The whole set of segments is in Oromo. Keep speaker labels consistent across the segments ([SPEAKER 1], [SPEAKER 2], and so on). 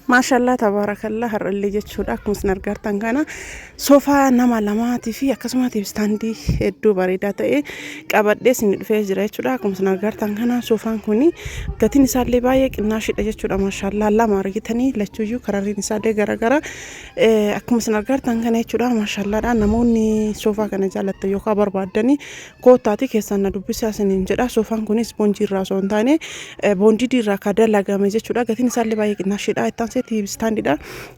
[SPEAKER 1] Maashaallah tabarakallah har'allee jechuudha akkuma isin argartan kana soofaa nama lamaatii fi akkasumas istaandii hedduu bareedaa ta'e qabadhee isin dhufee jira jechuudha akkuma isin argartan kana soofaan kuni gatiin isaallee baay'ee qinnaashidha jechuudha maashaallah lama argitanii lachuuyyuu kararriin isaallee garagara akkuma isin argartan kana jechuudha maashaallah namoonni soofaa kana jaallattan yookaan barbaadanii kootaati keessan na dubbisaa isiniin jedha soofaan kunis boonjii irraa osoo hin taane boondii irraa ka dalagame jechuudha gatiin isaallee baay'ee qinnaashidha ittaan TV standidha.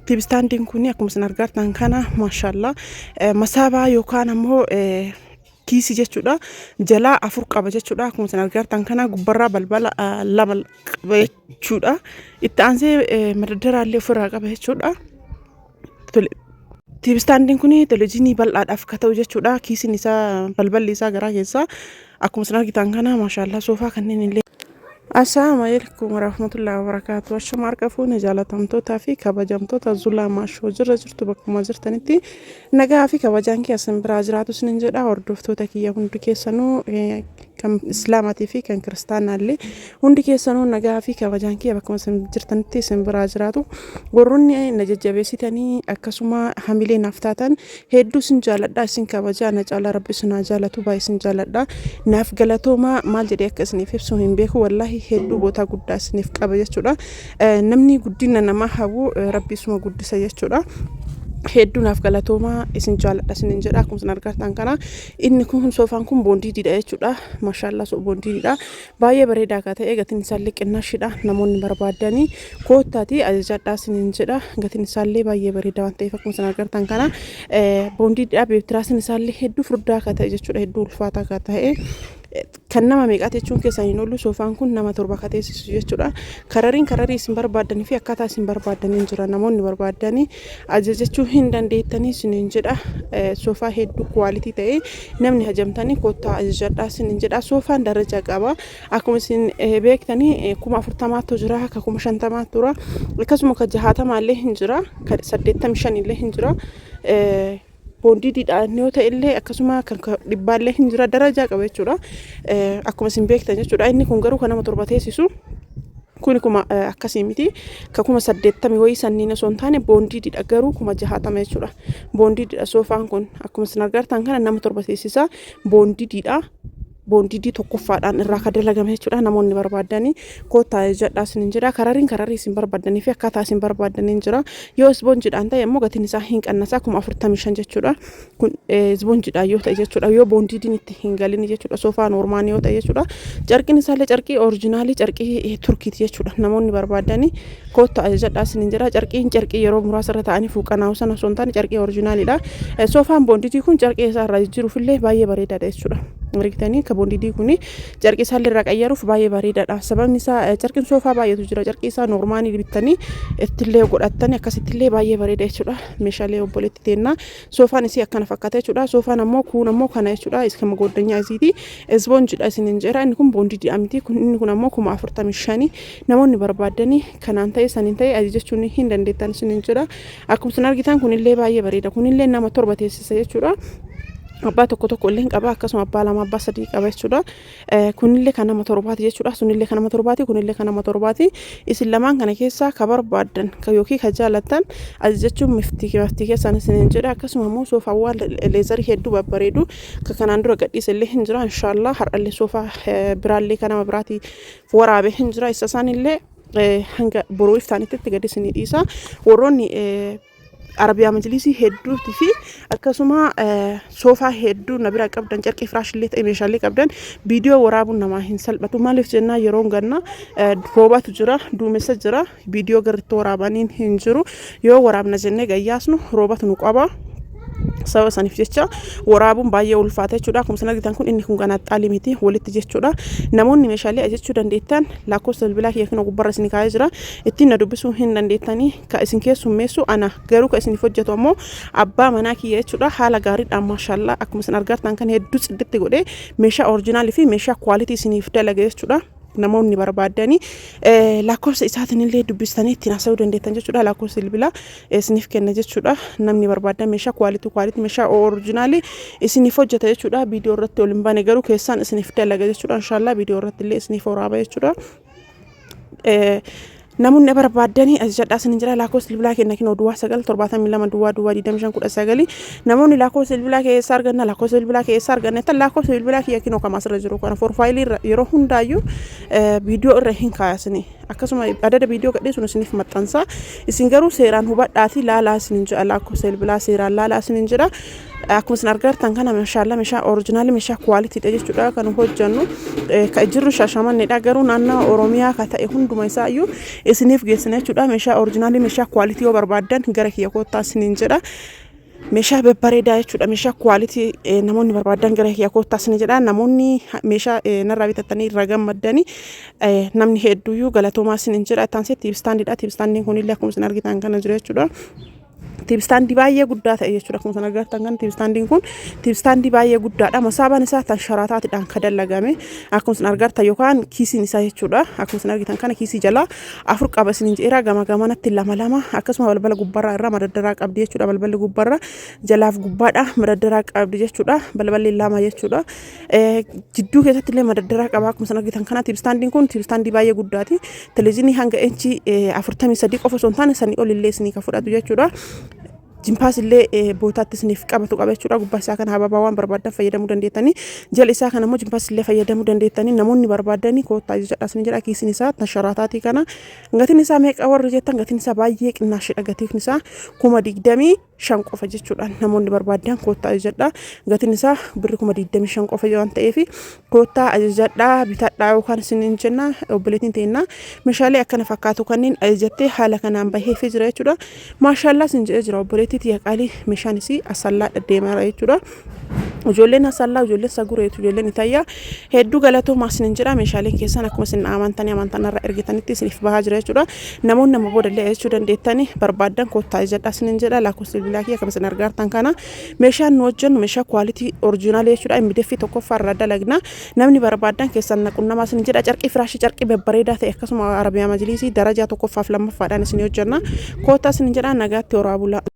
[SPEAKER 1] TV standin kuni akkuma isin argartan kana maashaallah masaabaa yookaan ammoo kiisii jechuudha jalaa afur qaba jechuudha akkuma isin argartan kana gubbarraa balbala lama qaba jechuudha itti aansee madaddaraallee ofirraa qaba jechuudha. TV standin kuni televiziyoonii bal'aadhaaf ka ta'u jechuudha kiisiin isaa balballi isaa garaa keessaa akkuma isin argitan kana maashaallah soofaa kanneen illee Assalamu alaikum warahmatullahi wabarakatuh. Ashama argafuun jaalatamtoota fi kabajamtoota zulaa maashoo jirtu bakkuma jirtanitti nagaa fi kabajaan keessan biraa jiraatu isinin jedha hordoftoota kiyya hundi keessanuu kan islaamaatii fi kan kiristaanaallee hundi keessanuu nagaa fi kabajaan kiyya bakkuma jirtanitti isin biraa jiraatu warroonni na jajjabeessitanii akkasuma hamilee naaf taatan hedduu isin jaaladha isin kabajaa na caala rabbi isin jaalatu baay'ee isin jaaladha naaf galatooma maal jedhee akka isiniif ibsu hin beeku wallahi hedduu boota guddaa isiniif qaba jechuudha namni guddina nama hawu rabbi isuma guddisa jechuudha hedduu naaf galatooma isin jaaladha isinin jedha akkuma isin argartan kana inni kun soofaan kun boondiidha jechuudha maashaallah so boondiidha baay'ee bareedaa ka ta'e gatiin isaallee qinnaashidha namoonni barbaadanii kootaati ajajadhaa isinin jedha gatiin isaallee baay'ee bareedaa waan ta'eef akkuma isin argartan kana boondiidha beektiraasin isaallee hedduu furdaa ka ta'e jechuudha hedduu ulfaataa ka ta'e kan nama meeqaate jechuun keessaa hin oolu soofaan kun nama torba ka teessisu jechuudha karariin isin barbaadanii fi akkaataa isin barbaadanii jira namoonni barbaadanii ajajachuu hin dandeettanii isiniin jedha soofaa hedduu kwaalitii ta'e namni hajamtanii koottaa ajajadhaa isiniin jedha soofaan daraja qaba akkuma isin beektanii 40,000 jira ka 50,000 tura akkasuma ka 60 illee hin jira ka 85 illee hin jira boondiidha yoo ta'e illee akkasuma kan dhibbaallee hin jira daraja qaba jechuudha akkuma isin beektan jechuudha inni kun garuu kan nama torba teessisu kun kuma akkasii miti ka kuma 80 wayii sanniin osoo hin taane boondiidha garuu kuma 60 jechuudha boondiidha soofaan kun akkuma isin argartan kana nama torba teessisa boondiidha boondii tokkoffaadhaan irraa ka dalagame jechuudha namoonni barbaadanii koottaa jedhaa isinin jedha karariin isin barbaadanii fi akkaataa isin barbaadanii jira yoo isboonjiidhaan ta'e immoo gatiin isaa hin qannasa kuma 45 jechuudha kun isboonjiidhaan yoo ta'e jechuudha yoo boondiin itti hin galin jechuudha soofaa noormaanii yoo ta'e jechuudha carqiin isaallee carqii orijinaalii carqii turkiiti jechuudha namoonni barbaadanii koottaa jedhaa isinin jedha carqii yeroo muraasa irra ta'anii fuuqanaa'u sana osoo hin taane carqii orijinaaliidha soofaan boondii kun carqii isaa irraa jijjiiruufillee baay'ee bareedaadha jechuudha argitanii ka boondii kuni carqii isaa irraa qayyaruuf baay'ee bareedaadha sababni isaa carqiin soofaa baay'eetu jira carqii isaa noormaanii bittanii ittillee godhattanii akkasittillee baay'ee bareeda jechuudha meeshaalee obboleetti teenna soofaan isii akkana fakkaata jechuudha soofaan ammoo kun ammoo kana jechuudha iskama goddanyaa isiiti isboonjiidha isinin jedha inni kun boondiidha miti inni kun ammoo kuma 45 namoonni barbaadanii kanaan ta'e saniin ta'e ajajachuun hin dandeettan isinin jedha akkuma isin argitan kunillee baay'ee bareeda kunillee nama torba teessisa jechuudha abbaa tokko illee qaba akkasuma abbaa lama abbaa sadii qaba jechuudha kunillee kan nama torbaati jechuudha sunillee kan nama torbaati kunillee kan nama torbaati isin lamaan kana keessaa ka barbaadan ka yookiin ka jaallattan ajajachuun miftii keessan isinin jedha akkasuma immoo soofaawwan leezarii hedduu babbareedu ka kanaan dura gadhiisellee hin jira inshallah har'allee soofaa biraallee kan nama biraati waraabee hin jira isa isaanillee hanga boruu iftaanitti gadi isinii dhiisa warroonni Arabiyaa majlisii hedduu fi akkasuma soofaa hedduu na bira qabdan carqii firaashillee ta'e meeshaalee qabdan viidiyoo waraabuun namaa hin salphatu maaliif jennaa yeroo ganna roobaatu jira duumessa jira viidiyoo garritti waraabaniin hin jiru yoo waraabna jennee gayyaasnu roobatu nu qaba sababa saniif jecha waraabuun baay'ee ulfaata jechuudha akkuma isin argitan kun inni kun ganaxxaalii miti walitti jechuudha namoonni meeshaalee ajajachuu dandeettan lakkoofsa bilbilaa kiyya kana gubbarra isin kaa'ee jira ittiin na dubbisuu hin dandeettanii ka isin keessummeessu ana garuu ka isiniif hojjetu ammoo abbaa manaa kiyya jechuudha haala gaariidhaan maashaallah akkuma isin argartan kan hedduu cidditti godhee meeshaa orijinaalii fi meeshaa kwaalitii isiniif dalaga jechuudha namoonni barbaadanii lakkoofsa isaatiin illee dubbistanii ittiin haasa'uu dandeettan jechuudha lakkoofsa bilbilaa isiniif kenna jechuudha namni barbaadan meeshaa kwaalitii meeshaa orijinaalii isiniif hojjeta jechuudha viidiyoo irratti ol hin baane garuu keessaan isiniif dalaga jechuudha inshallah viidiyoo irratti illee isiniif waraaba jechuudha namoonni barbaadanii ajajadhaa sin jira lakkoofsa bilbilaa keenya kinoo duwwaa 972 duwwaa 25 namoonni lakkoofsa bilbilaa keessa arganna lakkoofsa bilbilaa keessa arganna tan lakkoofsa bilbilaa kinoo kama asirra jiru kana profaayilii yeroo hundaayyuu viidiyoo irra hin kaayasni akkasuma adada viidiyoo gadhee sun isiniif maxxansa isin garuu seeraan hubadhaati laalaa sin jira lakkoofsa bilbilaa seeraan laalaa sin jira akkuma isin argartan kana mashallah meeshaa original meeshaa quality dha jechuudha kan hojjannu ka jirru Shaashamanneedha garuu naannoo Oromiyaa ka ta'e hunduma isaayyuu isiniif geessina jechuudha meeshaa original meeshaa quality yoo barbaadan gara kiyya koottaa isiniin jedha meeshaa babbareedaa jechuudha meeshaa quality namoonni barbaadan gara kiyya koottaa isiniin jedha namoonni meeshaa narraa bitatanii irra gammadanii namni hedduuyyuu galatoomaa isiniin jedha taansi tiip staandiidha tiip staandiin kunillee akkuma isin argitan kana jira jechuudha tiip staandii baay'ee guddaa ta'e jechuudha akkuma isin argitan kan tiip staandiin kun tiip staandii baay'ee guddaadha masaabaan isaa tan sharaataatiidhaan ka dallagame akkuma isin argitan yookaan kiisiin isaa jechuudha akkuma isin argitan kana kiisii jala afur qaba isiniin jeera gama gamanatti lama akkasuma balbala gubbarraa irraa madaddaraa qabdi jechuudha balballi gubbarraa jalaaf gubbaadha madaddaraa qabdi jechuudha balballi lama jechuudha jidduu keessatti illee madaddaraa qaba akkuma isin argitan kana tiip staandiin kun tiip staandii baay'ee guddaati televiziyoonii hanga inchi 43 qofa osoo hin taane sanii ol illee isinii ka fudhatu jechuudha jimpaas illee bootaatti isiniif qabatu qaba jechuudha gubbaa isaa kana hababaa waan barbaadan fayyadamuu dandeettanii jala isaa kana immoo jimpaas illee fayyadamuu dandeettanii namoonni barbaadanii koottaa jedha isin jedha kiisiin isaa tan sharaataatii kana gatiin isaa meeqa warri jettan gatiin isaa baay'ee qinnaashidha gatiin isaa 25 qofa jechuudha namoonni barbaadan koottaa jedha gatiin isaa birri 25 qofa waan ta'eef koottaa ajajadha bitadha yookaan isiniin jenna obboleettiin teenna meeshaalee akkana fakkaatu kanneen ajajattee haala kanaan bahee fi jira jechuudha maashaallah isin jedhee jira obboleettii ya qaalii meeshaan isii asallaa deemaa jechuudha ijoolleen asallaa ijoolleen sagureetu ijoolleen itayyaa hedduu galatoomaa isiniin jedha meeshaaleen keessan akkuma isin amantanirra ergitanitti isiniif bahaa jira jechuudha namoonni nama boodallee ajajachuu dandeettanii barbaadan koottaa ajajadha isiniin jedha lakkoofsa bilbilaa kiyya akkuma isin argartan kana meeshaan nu hojjennu meeshaa quality original jechuudha MDF tokkoffaa irraa dalagna namni barbaadan keessan naqunnamaa isiniin jedha carqii firaashii carqii babbareedaa ta'e akkasuma arabiyaa majliisii darajaa tokkoffaaf lammaffaadhaan isin hojjenna koottaa isiniin jedha nagaatti horaa bulaa